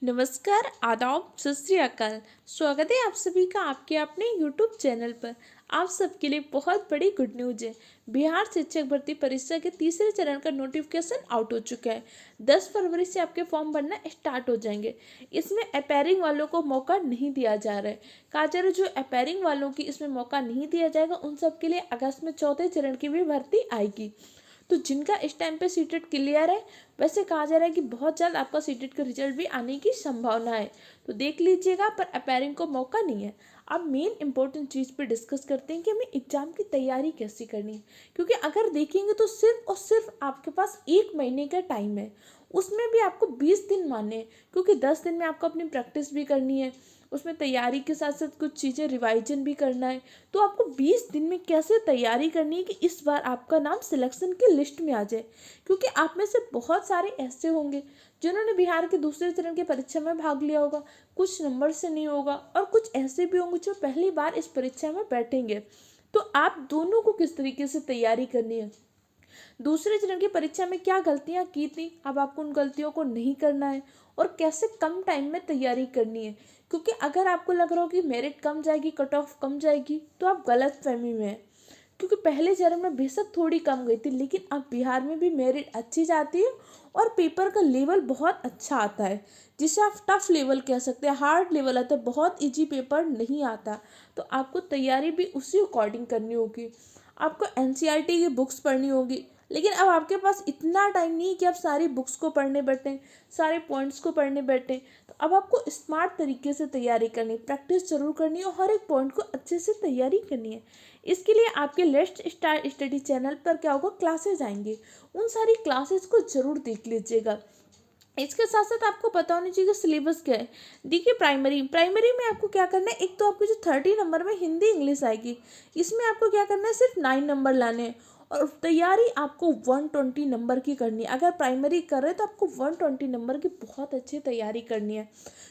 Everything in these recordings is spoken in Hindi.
नमस्कार, आदाब, सत श्री अकाल। स्वागत है आप सभी का आपके अपने YouTube चैनल पर। आप सबके लिए बहुत बड़ी गुड न्यूज़ है। बिहार शिक्षक भर्ती परीक्षा के तीसरे चरण का नोटिफिकेशन आउट हो चुका है। 10 फरवरी से आपके फॉर्म भरना स्टार्ट हो जाएंगे। इसमें अपेयरिंग वालों को मौका नहीं दिया जा रहा है। कहा जा रहा है जो अपेयरिंग वालों की इसमें मौका नहीं दिया जाएगा उन सब के लिए अगस्त में चौथे चरण की भी भर्ती आएगी। तो जिनका इस टाइम पे सीटेट क्लियर है, वैसे कहा जा रहा है कि बहुत जल्द आपका सीटेट का रिजल्ट भी आने की संभावना है, तो देख लीजिएगा। पर अपेयरिंग को मौका नहीं है। अब मेन इंपॉर्टेंट चीज़ पे डिस्कस करते हैं कि हमें एग्जाम की तैयारी कैसे करनी है। क्योंकि अगर देखेंगे तो सिर्फ और सिर्फ आपके पास 1 महीने का टाइम है, उसमें भी आपको 20 दिन माने हैं। क्योंकि 10 दिन में आपको अपनी प्रैक्टिस भी करनी है, उसमें तैयारी के साथ साथ कुछ चीज़ें रिवाइजन भी करना है। तो आपको 20 दिन में कैसे तैयारी करनी है कि इस बार आपका नाम सिलेक्शन की लिस्ट में आ जाए। क्योंकि आप में से बहुत सारे ऐसे होंगे जिन्होंने बिहार के दूसरे चरण की परीक्षा में भाग लिया होगा, कुछ नंबर से नहीं होगा, और कुछ ऐसे भी होंगे जो पहली बार इस परीक्षा में बैठेंगे। तो आप दोनों को किस तरीके से तैयारी करनी है, दूसरे चरण की परीक्षा में क्या गलतियां की थी, अब आपको उन गलतियों को नहीं करना है, और कैसे कम टाइम में तैयारी करनी है। क्योंकि अगर आपको लग रहा हो कि मेरिट कम जाएगी, कट ऑफ कम जाएगी, तो आप गलत फहमी में हैं। क्योंकि पहले चरण में बेशक थोड़ी कम गई थी, लेकिन अब बिहार में भी मेरिट अच्छी जाती है और पेपर का लेवल बहुत अच्छा आता है, जिसे आप टफ लेवल कह सकते हैं, हार्ड लेवल आता है, बहुत इजी पेपर नहीं आता। तो आपको तैयारी भी उसी अकॉर्डिंग करनी होगी। आपको एनसीईआरटी की बुक्स पढ़नी होगी, लेकिन अब आपके पास इतना टाइम नहीं है कि आप सारी बुक्स को पढ़ने बैठें, सारे पॉइंट्स को पढ़ने बैठें। तो अब आपको स्मार्ट तरीके से तैयारी करनी, प्रैक्टिस जरूर करनी है और हर एक पॉइंट को अच्छे से तैयारी करनी है। इसके लिए आपके लेट्स स्टार्ट स्टडी चैनल पर क्या होगा, क्लासेज आएंगे, उन सारी क्लासेज को जरूर देख लीजिएगा। इसके साथ साथ आपको पता होना चाहिए कि सिलेबस क्या है। देखिए, प्राइमरी में आपको क्या करना है, एक तो आपको जो 30 नंबर में हिंदी इंग्लिश आएगी, इसमें आपको क्या करना है, सिर्फ 9 नंबर लाने हैं। और तैयारी आपको 120 नंबर की करनी है। अगर प्राइमरी कर रहे हैं तो आपको 120 नंबर की बहुत अच्छी तैयारी करनी है।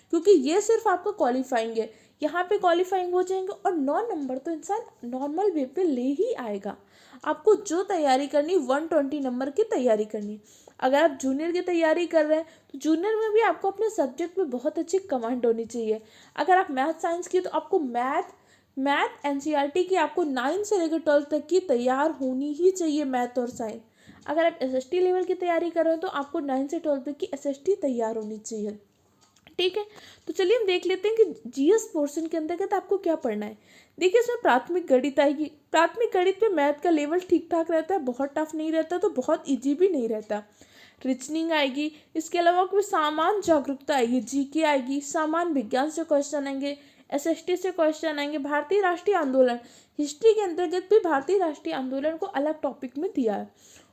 क्योंकि ये सिर्फ आपका क्वालिफाइंग है, यहाँ पे क्वालिफाइंग हो जाएंगे और 9 नंबर तो इंसान नॉर्मल वे पे ले ही आएगा। आपको जो तैयारी करनी 120 नंबर की तैयारी करनी। अगर आप जूनियर की तैयारी कर रहे हैं तो जूनियर में भी आपको अपने सब्जेक्ट में बहुत अच्छी कमांड होनी चाहिए। अगर आप मैथ साइंस की तो आपको मैथ एनसीईआरटी की आपको 9 से लेकर 12 तक की तैयार होनी ही चाहिए, मैथ और साइंस। अगर आप एसएसटी लेवल की तैयारी कर रहे हो तो आपको 9 से 12 तक की एसएसटी तैयार होनी चाहिए। ठीक है, तो चलिए हम देख लेते हैं कि जीएस पोर्शन के अंतर्गत आपको क्या पढ़ना है। देखिए, इसमें प्राथमिक गणित आएगी। प्राथमिक गणित पे मैथ का लेवल ठीक ठाक रहता है, बहुत टफ नहीं रहता तो बहुत इजी भी नहीं रहता। रीजनिंग आएगी, इसके अलावा कोई सामान्य जागरूकता आएगी, जीके आएगी, सामान्य विज्ञान से क्वेश्चन आएंगे, एसएसटी से क्वेश्चन आएंगे, भारतीय राष्ट्रीय आंदोलन, हिस्ट्री के अंतर्गत भी भारतीय राष्ट्रीय आंदोलन को अलग टॉपिक में दिया है,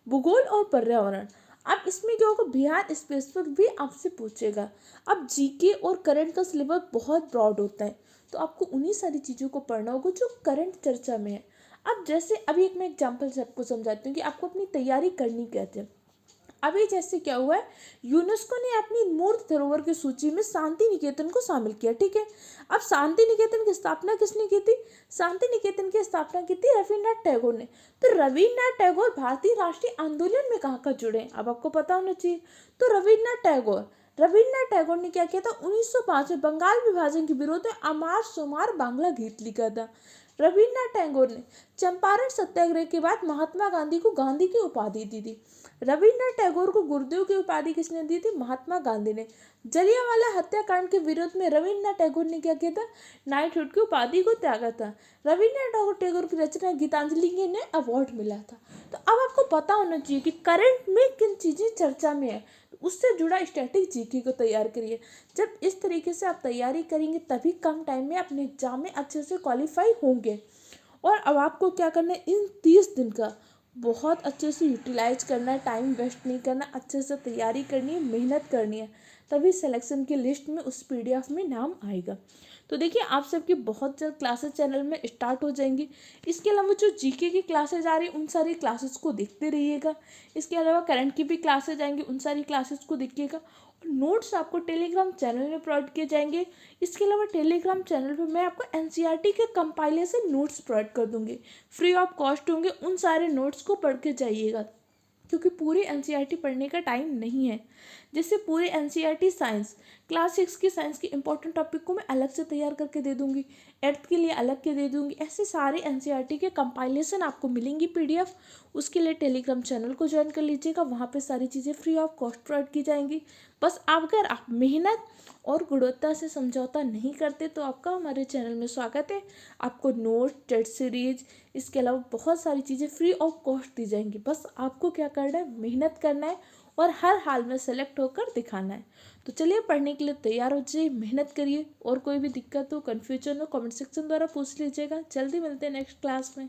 भूगोल और पर्यावरण। अब इसमें क्या होगा, बिहार स्पेसिफिक भी आपसे पूछेगा। अब जीके और करंट का सिलेबस बहुत ब्रॉड होता है, तो आपको उन्हीं सारी चीज़ों को पढ़ना होगा जो करंट चर्चा में है। अब जैसे अभी एक मैं एग्जांपल से आपको समझाती हूँ कि आपको अपनी तैयारी करनी कैसे। अभी जैसे क्या हुआ है, यूनेस्को ने अपनी मूर्त धरोहर की सूची में शांति निकेतन को शामिल किया। ठीक है, अब शांति निकेतन की स्थापना किसने की थी, शांति निकेतन की स्थापना की थी रविन्द्रनाथ टैगोर ने। तो रविन्द्रनाथ टैगोर भारतीय राष्ट्रीय आंदोलन में कहाँ का जुड़े हैं, अब आपको पता होना चाहिए। तो रविन्द्रनाथ टैगोर ने क्या किया था, 1905 में बंगाल विभाजन के विरोध में अमार सुमार बांग्ला गीत लिखा था। रविन्द्रनाथ टैगोर ने चंपारण सत्याग्रह के बाद महात्मा गांधी को गांधी की उपाधि दी थी। रविन्द्रनाथ टैगोर को गुरुदेव की उपाधि किसने दी थी, महात्मा गांधी ने। जलियांवाला हत्याकांड के विरोध में रविन्द्रनाथ टैगोर ने क्या किया था, नाइटहुड की उपाधि को त्यागा था। रविन्द्रनाथ टैगोर की रचना गीतांजलि के ने अवार्ड मिला था। तो अब आपको पता होना चाहिए कि करंट में किन चीजें चर्चा में है, तो उससे जुड़ा स्टैटिक जीके को तैयार करिए। जब इस तरीके से आप तैयारी करेंगे तभी कम टाइम में अपने एग्जाम में अच्छे से क्वालिफाई होंगे। और अब आपको क्या करना है, इन 30 दिन का बहुत अच्छे से यूटिलाइज करना है, टाइम वेस्ट नहीं करना, अच्छे से तैयारी करनी है, मेहनत करनी है, तभी सिलेक्शन की लिस्ट में उस पीडीएफ में नाम आएगा। तो देखिए, आप सबकी बहुत जल्द क्लासेस चैनल में स्टार्ट हो जाएंगी। इसके अलावा जो जीके की क्लासेज आ रही हैं उन सारी क्लासेस को देखते रहिएगा। इसके अलावा करंट की भी क्लासेज आएंगी, उन सारी क्लासेस को देखिएगा। और नोट्स आपको टेलीग्राम चैनल में प्रोवाइड किए जाएंगे। इसके अलावा टेलीग्राम चैनल पर मैं आपको एनसीईआरटी के कंपाइलेशन नोट्स प्रोवाइड कर दूंगी, फ्री ऑफ कॉस्ट होंगे। उन सारे नोट्स को पढ़ के जाइएगा, क्योंकि पूरी एनसीईआरटी पढ़ने का टाइम नहीं है। जैसे पूरी एनसीईआरटी साइंस क्लास 6 की साइंस की इंपॉर्टेंट टॉपिक को मैं अलग से तैयार करके दे दूंगी, 8th के लिए अलग के दे दूंगी। ऐसे सारे एनसीईआरटी के कंपाइलेशन आपको मिलेंगी पीडीएफ। उसके लिए टेलीग्राम चैनल को ज्वाइन कर लीजिएगा, वहाँ पे सारी चीज़ें फ्री ऑफ कॉस्ट प्रोवाइड की जाएंगी। बस अगर आप मेहनत और गुणवत्ता से समझौता नहीं करते तो आपका हमारे चैनल में स्वागत है। आपको नोट, टेस्ट सीरीज, इसके अलावा बहुत सारी चीज़ें फ्री ऑफ कॉस्ट दी जाएंगी। बस आपको क्या करना है, मेहनत करना है और हर हाल में सेलेक्ट होकर दिखाना है। तो चलिए पढ़ने के लिए तैयार हो जाइए, मेहनत करिए। और कोई भी दिक्कत हो, कन्फ्यूजन हो, कमेंट सेक्शन द्वारा पूछ लीजिएगा। जल्दी मिलते हैं नेक्स्ट क्लास में।